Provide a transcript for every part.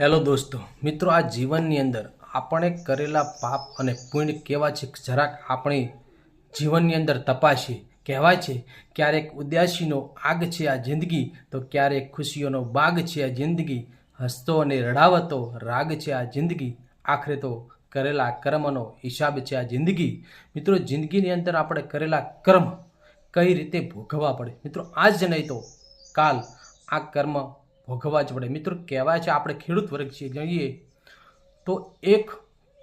Hello દોસ્તો મિત્રો, આ જીવનની અંદર આપણે કરેલા પાપ અને પુણ્ય કેવા છે જરાક આપણી જીવનની અંદર તપાસીએ. કહેવાય છે ક્યારેક ઉદાસીનો આગ છે આ જિંદગી, તો ક્યારેક ખુશીઓનો બાગ છે આ જિંદગી. હસતો અને રડાવતો રાગ છે આ જિંદગી, આખરે તો કરેલા કર્મનો હિસાબ છે આ જિંદગી. મિત્રો, જિંદગીની અંદર આપણે કરેલા કર્મ કઈ રીતે ભોગવવા પડે. મિત્રો, આજ નહીં તો કાલ આ કર્મ ભોગવવા જ પડે. મિત્રો, કહેવાય છે આપણે ખેડૂત વર્ગ છીએ, જોઈએ તો એક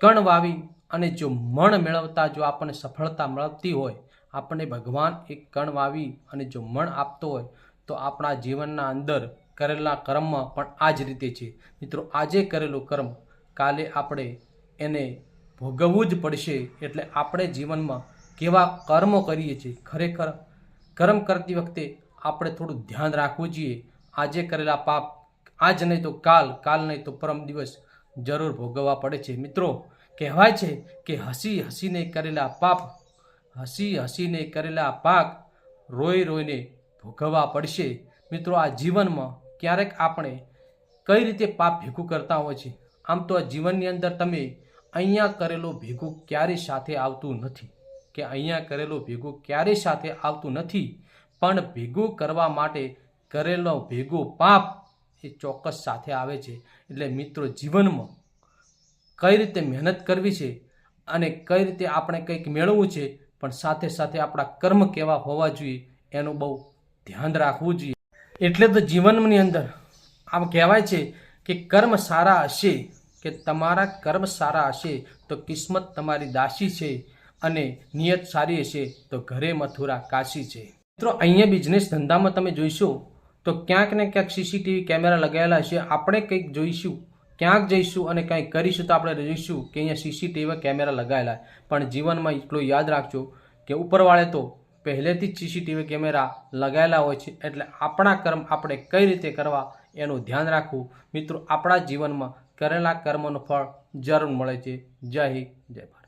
કણ વાવી અને જો મણ મેળવતા જો આપણને સફળતા મળતી હોય, આપણને ભગવાન એક કણ વાવી અને જો મણ આપતો હોય, તો આપણા જીવનના અંદર કરેલા કર્મ પણ આ જ રીતે છે. મિત્રો, આજે કરેલું કર્મ કાલે આપણે એને ભોગવવું જ પડશે. એટલે આપણે જીવનમાં કેવા કર્મો કરીએ છીએ, ખરેખર કર્મ કરતી વખતે આપણે થોડું ધ્યાન રાખવું જોઈએ. આજે કરેલા પાપ આજ નહીં તો કાલ, કાલ નહીં તો પરમ દિવસ જરૂર ભોગવવા પડે છે. મિત્રો, કહેવાય છે કે હસી હસીને કરેલા પાપ, હસી હસીને કરેલા પાપ રોઈ રોઈને ભોગવવા પડશે. મિત્રો, આ જીવનમાં ક્યારેક આપણે કઈ રીતે પાપ ભેગું કરતા હોય છે. આમ તો આ જીવનની અંદર તમે અહીંયા કરેલું ભેગું ક્યારેય સાથે આવતું નથી, કે અહીંયા કરેલું ભેગું ક્યારેય સાથે આવતું નથી, પણ ભેગું કરવા માટે કરેલો ભેગું પાપ એ ચોક્કસ સાથે આવે છે. એટલે મિત્રો, જીવનમાં કઈ રીતે મહેનત કરવી છે અને કઈ રીતે આપણે કંઈક મેળવવું છે, પણ સાથે સાથે આપણા કર્મ કેવા હોવા જોઈએ એનું બહુ ધ્યાન રાખવું જોઈએ. એટલે તો જીવનની અંદર આમ કહેવાય છે કે કર્મ સારા હશે, કે તમારા કર્મ સારા હશે તો કિસ્મત તમારી દાસી છે, અને નિયત સારી હશે તો ઘરે મથુરા કાશી છે. મિત્રો, અહીંયા બિઝનેસ ધંધામાં તમે જોઈશો તો ક્યાંક ને ક્યાંક સીસીટીવી કેમેરા લગાવેલા હશે. આપણે કંઈક જોઈશું, ક્યાંક જઈશું અને કંઈક કરીશું તો આપણે જોઈશું કે અહીંયા સીસીટીવી કેમેરા લગાવેલા. પણ જીવનમાં એટલું યાદ રાખજો કે ઉપરવાળે તો પહેલેથી જ સીસીટીવી કેમેરા લગાવેલા હોય છે. એટલે આપણા કર્મ આપણે કઈ રીતે કરવા એનું ધ્યાન રાખવું. મિત્રો, આપણા જીવનમાં કરેલા કર્મનું ફળ જરૂર મળે છે. જય હિન્દ, જય ભારત.